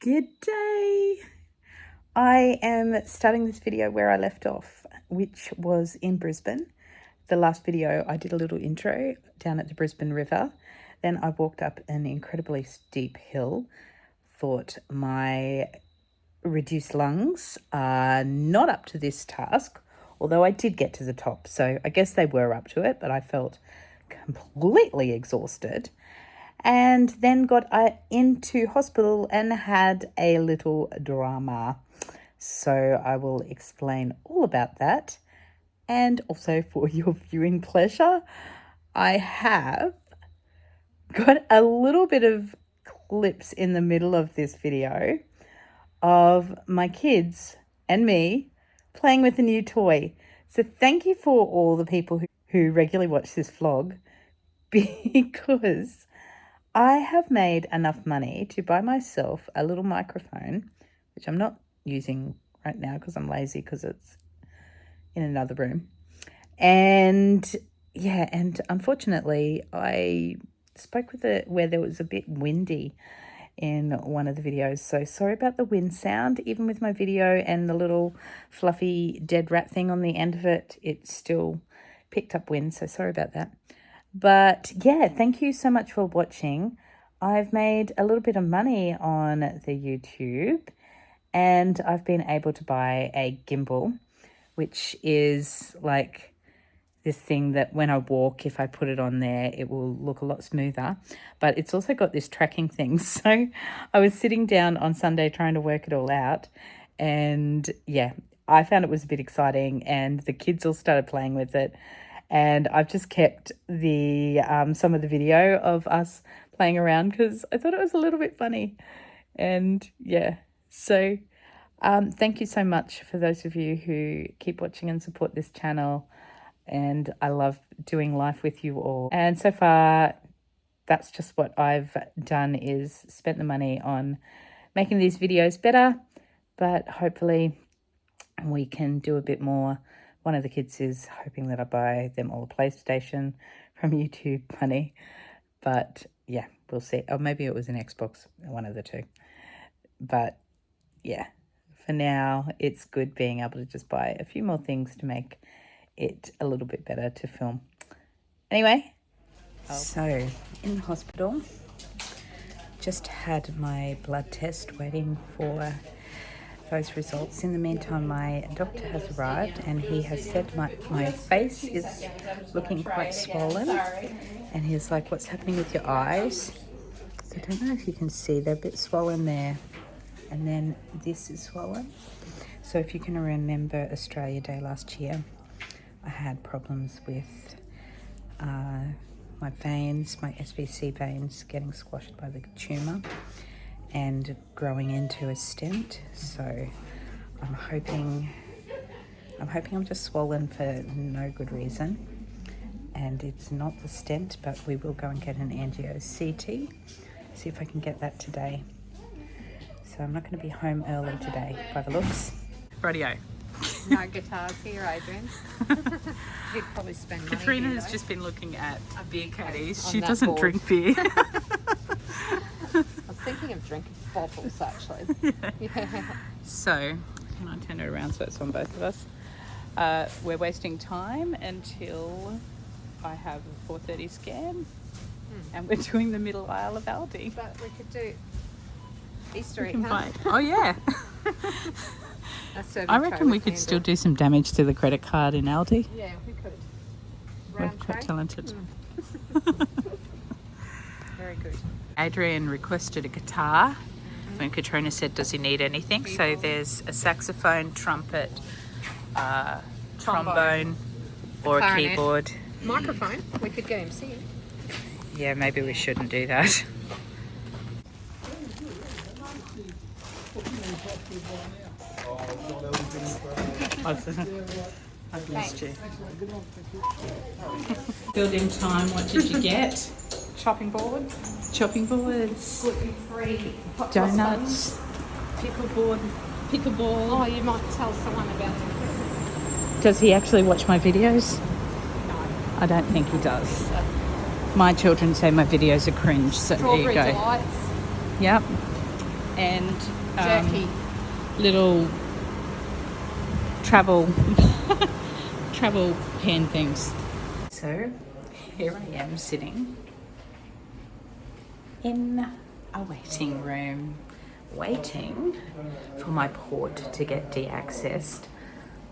Good day. I am starting this video where I left off, which was in Brisbane. The last video I did a little intro down at the Brisbane River. Then I walked up an incredibly steep hill. Thought my reduced lungs are not up to this task, although I did get to the top. So I guess they were up to it, but I felt completely exhausted. And then got into hospital and had a little drama. So I will explain all about that. And also for your viewing pleasure, I have got a little bit of clips in the middle of this video of my kids and me playing with a new toy. So thank you for all the people who regularly watch this vlog, because I have made enough money to buy myself a little microphone, which I'm not using right now because I'm lazy because it's in another room. And yeah, and unfortunately I spoke with it where there was a bit windy in one of the videos. So sorry about the wind sound. Even with my video and the little fluffy dead rat thing on the end of it, it still picked up wind. So sorry about that. But yeah, thank you so much for watching. I've made a little bit of money on the YouTube, and I've been able to buy a gimbal, which is like this thing that when I walk, if I put it on there, it will look a lot smoother. But it's also got this tracking thing. So I was sitting down on Sunday trying to work it all out. And yeah, I found it was a bit exciting, and the kids all started playing with it. And I've just kept the some of the video of us playing around because I thought it was a little bit funny. And yeah, so thank you so much for those of you who keep watching and support this channel. And I love doing life with you all. And so far, that's just what I've done, is spent the money on making these videos better. But hopefully we can do a bit more. One of the kids is hoping that I buy them all a PlayStation from YouTube money. But yeah, we'll see. Or maybe it was an Xbox, one of the two. But yeah, for now, it's good being able to just buy a few more things to make it a little bit better to film. Anyway, so in the hospital, just had my blood test, waiting for those results. In the meantime, my doctor has arrived and he has said my face is looking quite swollen, and he's like, what's happening with your eyes? So I don't know if you can see, they're a bit swollen there, and then this is swollen. So if you can remember Australia Day last year, I had problems with my veins, my SVC veins getting squashed by the tumour and growing into a stent. So I'm hoping I'm just swollen for no good reason, and it's not the stent, but we will go and get an angio CT, see if I can get that today. So I'm not going to be home early today by the looks. Radio. No guitars here, Adrian. You'd probably spend money. Katrina here, has just been looking at beer caddies. on She that doesn't board. drink beer. I was thinking of drinking bottles, actually. Yeah. So, can I turn it around so it's on both of us? We're wasting time until I have a 4:30 scan, and we're doing the middle aisle of Aldi. But we could do Easter We egg can hunt. buy. Oh yeah. I reckon we could still do some damage to the credit card in Aldi. Yeah, we could. We're Round quite tray? talented. Very good. Adrian requested a guitar when Katrina said, does he need anything? So there's a saxophone, trumpet, trombone, or a Clarinet. keyboard. Microphone. We could get him singing. Yeah, maybe we shouldn't do that. I've missed you. Building time, what did you get? Chopping board. Chopping boards, Gluten-free. donuts, pickleball. Oh, you might tell someone about it. Does he actually watch my videos? No. I don't think he does. My children say my videos are cringe, so there you Strawberry go. delights. Yep. and Jerky. little travel pen things. So here I am sitting in a waiting room, waiting for my port to get de-accessed.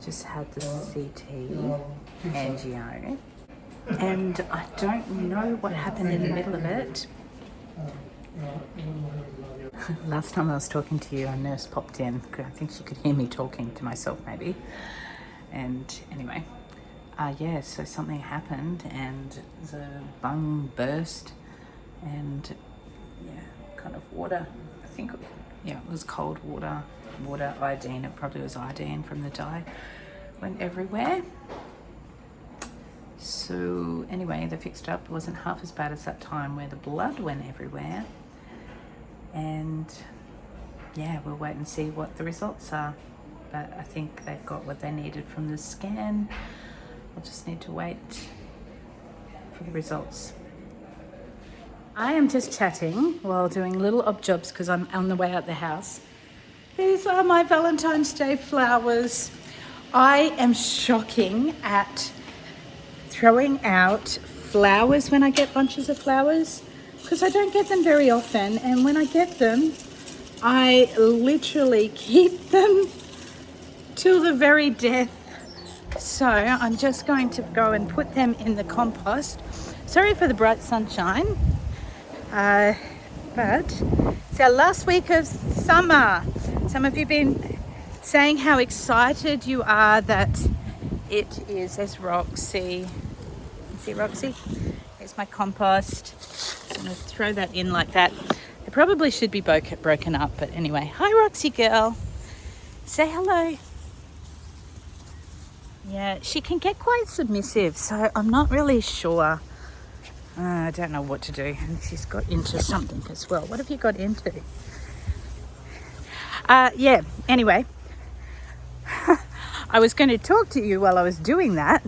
Just had the CT angio, and I don't know what happened in the middle of it. Last time I was talking to you, a nurse popped in. I think she could hear me talking to myself maybe. And anyway, yeah, so something happened and the bung burst, and yeah, kind of water, I think, yeah, it was cold water, iodine, it probably was iodine from the dye, went everywhere. So anyway, they fixed it up. It wasn't half as bad as that time where the blood went everywhere. And yeah, we'll wait and see what the results are. But I think they've got what they needed from the scan. I'll just need to wait for the results. I am just chatting while doing little odd jobs because I'm on the way out the house. These are my Valentine's Day flowers. I am shocking at throwing out flowers when I get bunches of flowers because I don't get them very often, and when I get them I literally keep them till the very death. So I'm just going to go and put them in the compost. Sorry for the bright sunshine, but it's our last week of summer. Some of you have been saying how excited you are that it is. There's Roxy. See Roxy? Here's my compost. So I'm going to throw that in like that. It probably should be broken up, but anyway. Hi Roxy girl. Say hello. Yeah, she can get quite submissive, so I'm not really sure. I don't know what to do. And she's got into something as well. What have you got into? Yeah, anyway. I was going to talk to you while I was doing that,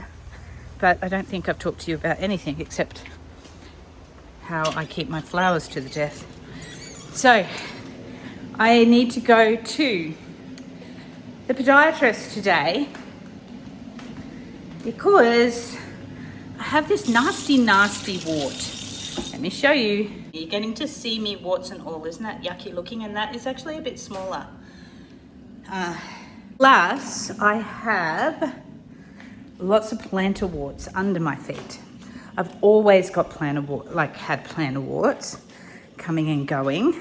but I don't think I've talked to you about anything except how I keep my flowers to the death. So, I need to go to the podiatrist today because I have this nasty wart. Let me show you. You're getting to see me warts and all. Isn't that yucky looking? And that is actually a bit smaller. Plus, I have lots of plantar warts under my feet. I've always got had plantar warts coming and going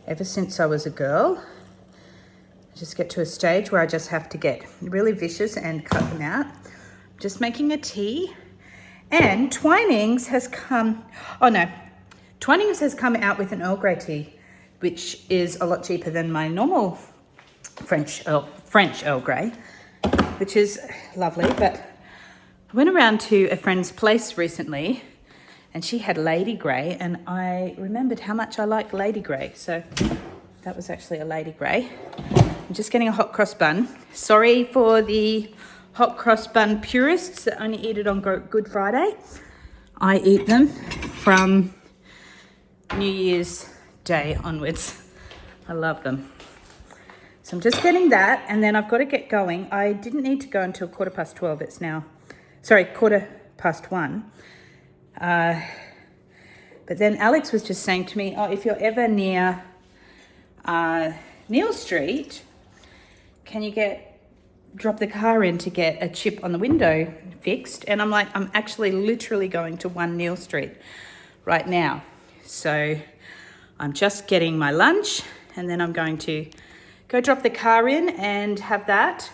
ever since I was a girl. I just get to a stage where I just have to get really vicious and cut them out. I'm just making a tea, and Twinings has come out with an Earl Grey tea, which is a lot cheaper than my normal French Earl Grey, which is lovely. But I went around to a friend's place recently and she had Lady Grey, and I remembered how much I like Lady Grey, so that was actually a Lady Grey. I'm just getting a hot cross bun. Sorry for the hot cross bun purists that only eat it on Good Friday. I eat them from New Year's Day onwards. I love them. So I'm just getting that, and then I've got to get going. I didn't need to go until 12:15. It's now, 1:15. But then Alex was just saying to me, oh, if you're ever near Neil Street, can you drop the car in to get a chip on the window fixed? And I'm like, I'm actually literally going to 1 Neil Street right now. So I'm just getting my lunch, and then I'm going to go drop the car in and have that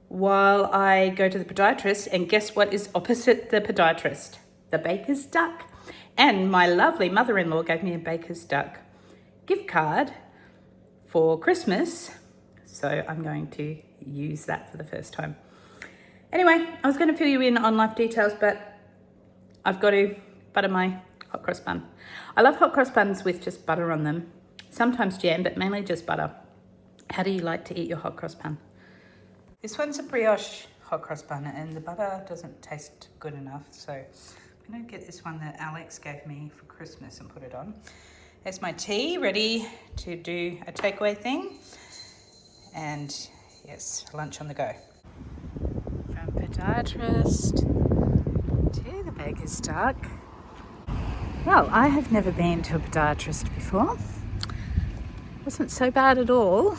while I go to the podiatrist. And guess what is opposite the podiatrist? The Baker's Duck. And my lovely mother-in-law gave me a Baker's Duck gift card for Christmas. So I'm going to use that for the first time. Anyway, I was going to fill you in on life details, but I've got to butter my hot cross bun. I love hot cross buns with just butter on them. Sometimes jam, but mainly just butter. How do you like to eat your hot cross bun? This one's a brioche hot cross bun, and the butter doesn't taste good enough, so I'm going to get this one that Alex gave me for Christmas and put it on. There's my tea ready to do a takeaway thing. And yes, lunch on the go. From Podiatrist to the Baker's Duck. Well, I have never been to a podiatrist before. Wasn't so bad at all.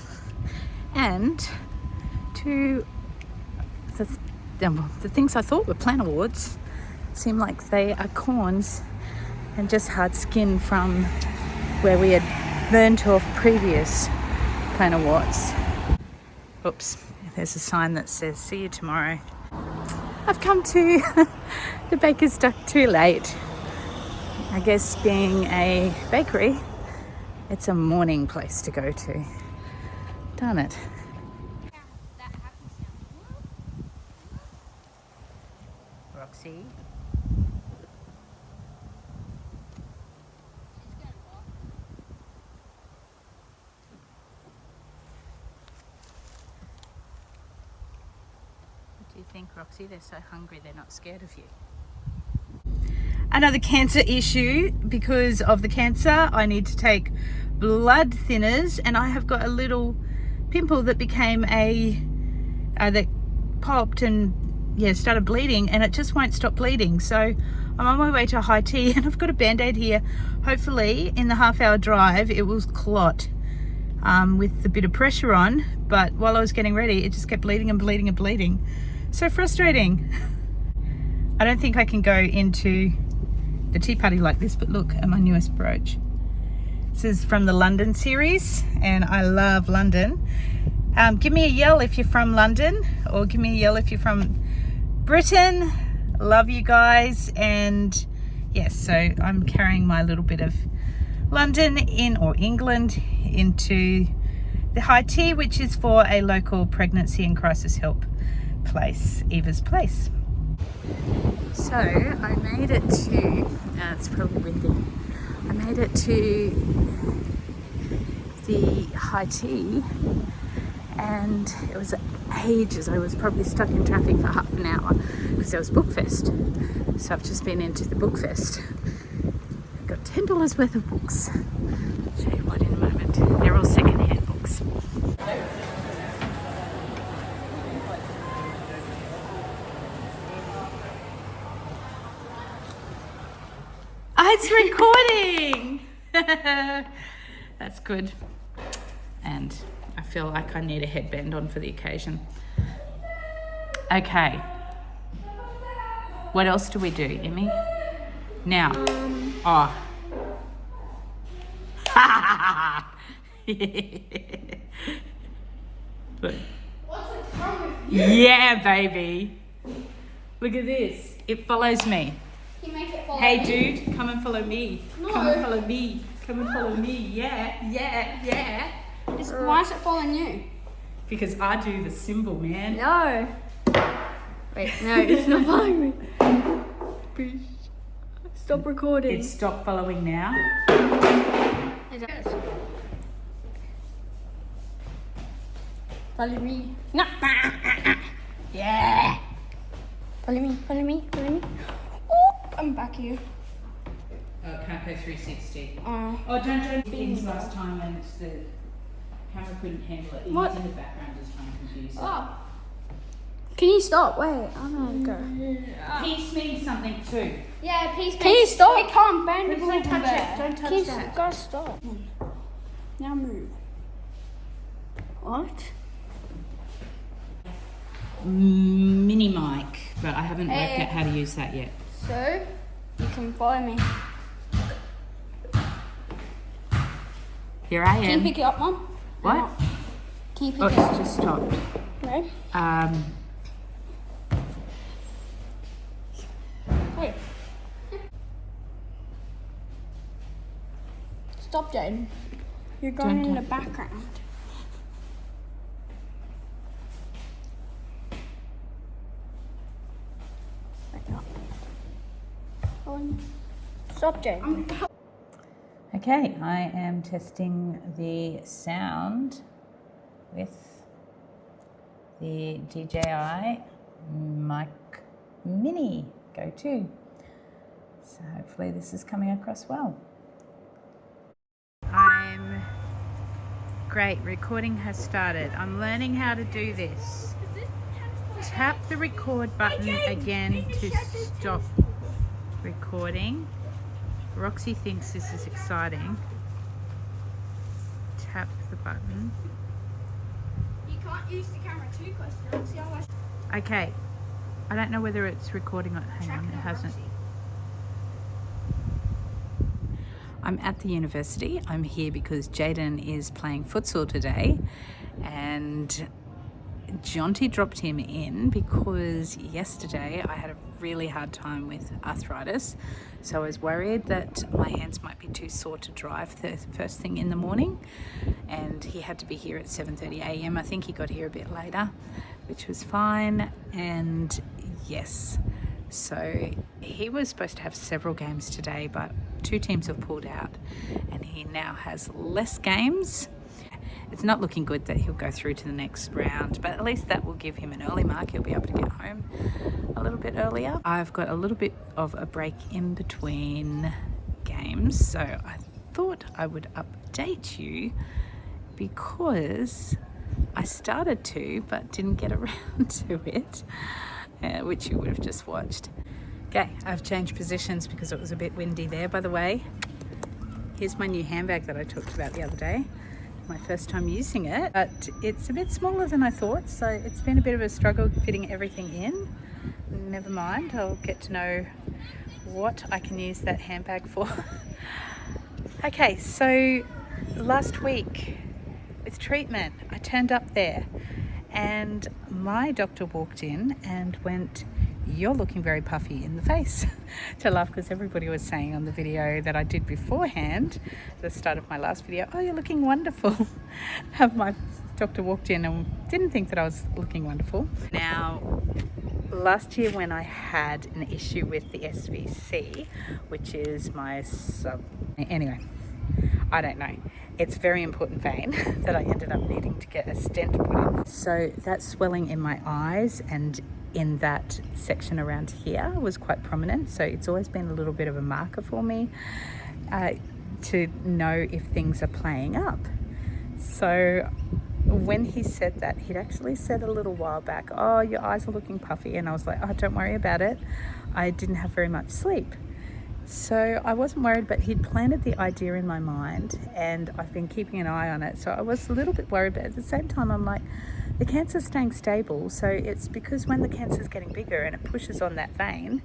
And to the things I thought were plantar warts seem like they are corns and just hard skin from where we had burnt off previous plantar warts. Oops, there's a sign that says see you tomorrow. I've come to the Baker's Duck too late. I guess being a bakery, it's a morning place to go to. Darn it. Roxy. What do you think, Roxy? They're so hungry, they're not scared of you. Another cancer issue. Because of the cancer, I need to take blood thinners, and I have got a little pimple that became that popped and started bleeding, and it just won't stop bleeding. So I'm on my way to high tea, and I've got a band-aid here. Hopefully in the half-hour drive it will clot with a bit of pressure on, but while I was getting ready it just kept bleeding and bleeding and bleeding. So frustrating. I don't think I can go into the tea party like this, but look at my newest brooch. This is from the London series, and I love London. Give me a yell if you're from London, or give me a yell if you're from Britain. Love you guys. And yes, so I'm carrying my little bit of London or England into the high tea, which is for a local pregnancy and crisis help place, Eva's Place. So I made it to, it's probably windy, I made it to the high tea, and it was ages. I was probably stuck in traffic for half an hour because there was Bookfest. So I've just been into the Bookfest. I've got $10 worth of books. I'll show you what in a moment. They're all second-hand books. It's recording. That's good. And I feel like I need a headband on for the occasion. Okay. What else do we do, Emmy? Now. Look. Yeah, baby. Look at this. It follows me. Hey dude, come and follow me. No. Come and follow me. Come and follow me. Yeah. Why is it following you? Because I do the symbol, man. No. Wait, no, it's not following me. Please. Stop recording. It's stopped following now. Follow me. No. Yeah. Follow me. Oh, I'm back here. Oh, it can't go 360. Oh, don't things last time, and it's the camera couldn't handle it. What? It's in the background just trying to confuse it. Oh. Can you stop? Wait, I'm gonna go. Peace means something too. Yeah, peace. Can you stop? It can't bend. Don't touch it. Don't touch that. Gotta stop. Now move. What? Mini mic, but I haven't worked out how to use that yet. So, you can follow me. Here I am. Can you pick it up, Mum? What? Can you pick Oh, it it's up? just stopped. No? Hey. Stop, Jane. You're going in the background. Stop, Jane. Okay, I am testing the sound with the DJI Mic Mini Go 2. So hopefully this is coming across well. Great, recording has started. I'm learning how to do this. Tap the record button again to stop recording. Roxy thinks this is exciting. Tap the button. You can't use the camera too close now. See how much. Okay, I don't know whether it's recording or hang on, it hasn't. I'm at the university. I'm here because Jaden is playing futsal today, and Jonty dropped him in because yesterday I had a really hard time with arthritis, so I was worried that my hands might be too sore to drive the first thing in the morning, and he had to be here at 7:30 a.m. I think he got here a bit later, which was fine. And yes, so he was supposed to have several games today, but 2 teams have pulled out and he now has less games. It's not looking good that he'll go through to the next round, but at least that will give him an early mark. He'll be able to get home a little bit earlier. I've got a little bit of a break in between games, so I thought I would update you because I started to but didn't get around to it, which you would have just watched. Okay, I've changed positions because it was a bit windy there. By the way, here's my new handbag that I talked about the other day. My first time using it, but it's a bit smaller than I thought, so it's been a bit of a struggle fitting everything in. Never mind, I'll get to know what I can use that handbag for. Okay, so last week with treatment, I turned up there and my doctor walked in and went, "You're looking very puffy in the face," to laugh because everybody was saying on the video that I did beforehand, at the start of my last video, "Oh, you're looking wonderful." My doctor walked in and didn't think that I was looking wonderful. Now, last year when I had an issue with the SVC, which is my anyway, I don't know. It's a very important vein that I ended up needing to get a stent put in. So that swelling in my eyes and in that section around here was quite prominent, so it's always been a little bit of a marker for me to know if things are playing up. So when he said that, he'd actually said a little while back, "Oh, your eyes are looking puffy," and I was like, "Oh, don't worry about it. I didn't have very much sleep." So I wasn't worried, but he'd planted the idea in my mind and I've been keeping an eye on it, so I was a little bit worried, but at the same time I'm like, the cancer's staying stable, so it's because when the cancer's getting bigger and it pushes on that vein.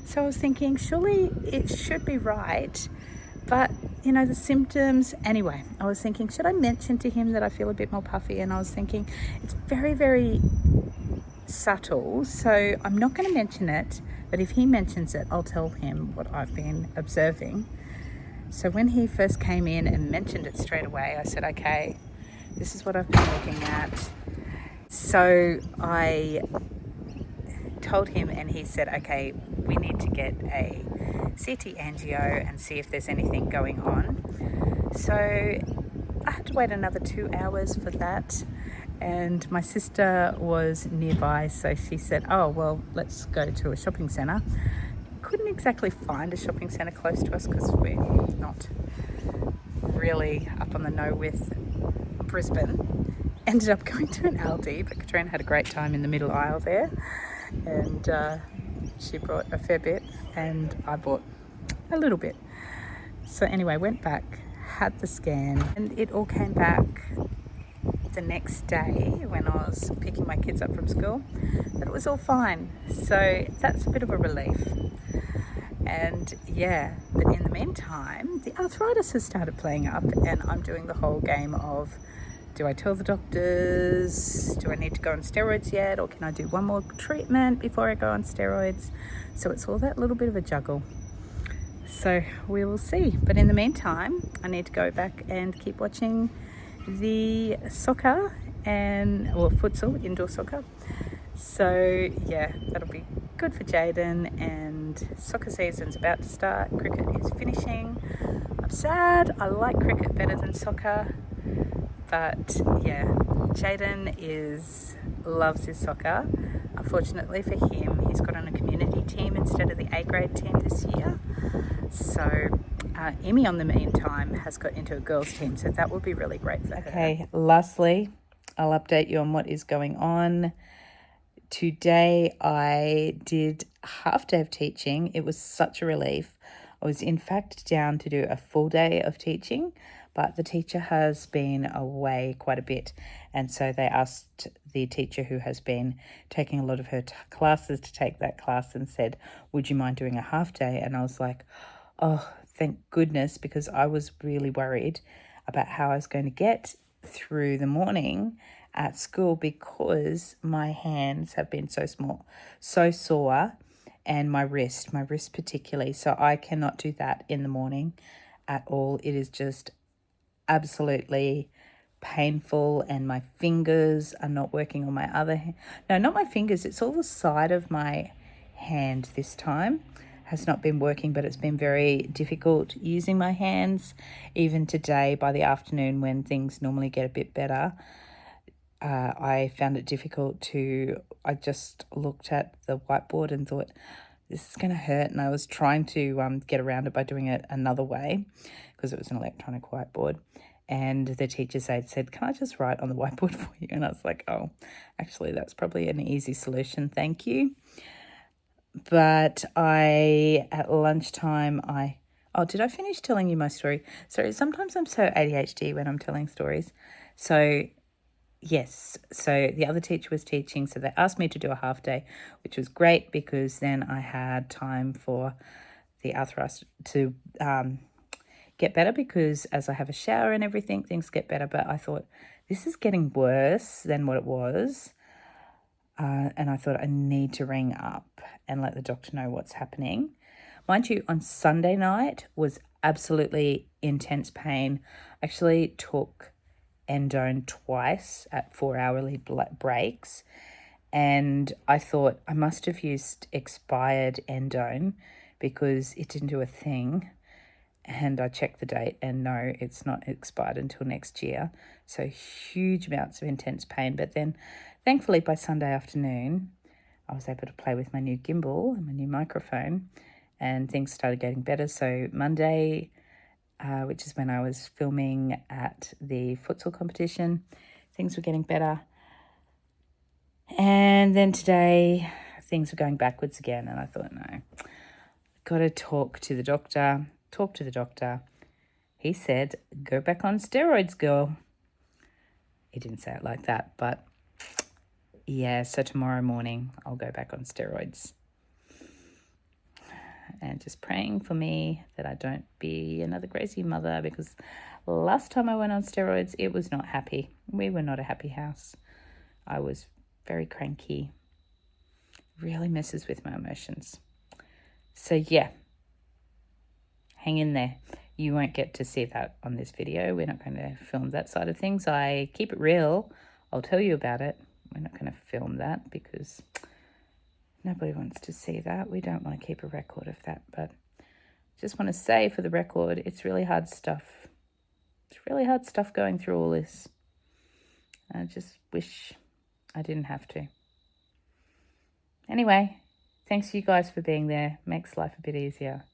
So I was thinking, surely it should be right, but you know, the symptoms, anyway, I was thinking, should I mention to him that I feel a bit more puffy? And I was thinking, it's very, very subtle, so I'm not going to mention it, but if he mentions it, I'll tell him what I've been observing. So when he first came in and mentioned it straight away, I said, okay, this is what I've been looking at. So I told him and he said, okay, we need to get a CT angio and see if there's anything going on. So I had to wait another 2 hours for that, and my sister was nearby, so she said, "Oh, well, let's go to a shopping centre." Couldn't exactly find a shopping centre close to us because we're not really up on the know with Brisbane. Ended up going to an Aldi, but Katrina had a great time in the middle aisle there, and she brought a fair bit and I bought a little bit. So anyway, went back, had the scan, and it all came back the next day when I was picking my kids up from school, but it was all fine. So that's a bit of a relief. And yeah, but in the meantime, the arthritis has started playing up and I'm doing the whole game of, do I tell the doctors, do I need to go on steroids yet, or can I do one more treatment before I go on steroids? So it's all that little bit of a juggle. So we will see. But in the meantime, I need to go back and keep watching the soccer or futsal, indoor soccer. So yeah, that'll be good for Jaden, and soccer season's about to start. Cricket is finishing. I'm sad, I like cricket better than soccer, but yeah, Jaden loves his soccer. Unfortunately for him, he's got on a community team instead of the A grade team this year. So Emmy, on the meantime, has got into a girls' team, so that will be really great for her. Okay, lastly, I'll update you on what is going on. Today I did a half day of teaching. It was such a relief. I was in fact down to do a full day of teaching, but the teacher has been away quite a bit, and so they asked the teacher who has been taking a lot of her classes to take that class and said, would you mind doing a half day? And I was like, oh, thank goodness, because I was really worried about how I was going to get through the morning at school because my hands have been so sore, and my wrist particularly. So I cannot do that in the morning at all. It is just absolutely painful, and my fingers are not working on my other hand. No, not my fingers. It's all the side of my hand this time has not been working, but it's been very difficult using my hands. Even today, by the afternoon, when things normally get a bit better, I found it difficult I just looked at the whiteboard and thought, this is going to hurt. And I was trying to get around it by doing it another way because it was an electronic whiteboard. And the teacher's aide said, can I just write on the whiteboard for you? And I was like, oh, actually, that's probably an easy solution. Thank you. But at lunchtime, did I finish telling you my story? Sorry, sometimes I'm so ADHD when I'm telling stories. So yes, so the other teacher was teaching, so they asked me to do a half day, which was great because then I had time for the arthritis to get better, because as I have a shower and everything, things get better. But I thought, this is getting worse than what it was. And I thought I need to ring up and let the doctor know what's happening. Mind you, on Sunday night was absolutely intense pain. I actually took endone twice at 4-hourly breaks, and I thought I must have used expired endone because it didn't do a thing. And I checked the date, and no, it's not expired until next year. So huge amounts of intense pain. But then thankfully by Sunday afternoon, I was able to play with my new gimbal and my new microphone, and things started getting better. So Monday, which is when I was filming at the futsal competition, things were getting better. And then today, things were going backwards again. And I thought, no, got to talk to the doctor. He said, go back on steroids, girl. He didn't say it like that, but yeah, so tomorrow morning I'll go back on steroids. And just praying for me that I don't be another crazy mother, because last time I went on steroids, it was not happy. We were not a happy house. I was very cranky. Really messes with my emotions. So yeah, hang in there. You won't get to see that on this video. We're not going to film that side of things. I keep it real. I'll tell you about it. We're not going to film that because nobody wants to see that. We don't want to keep a record of that. But just want to say for the record, it's really hard stuff. It's really hard stuff going through all this. I just wish I didn't have to. Anyway, thanks you guys for being there. Makes life a bit easier.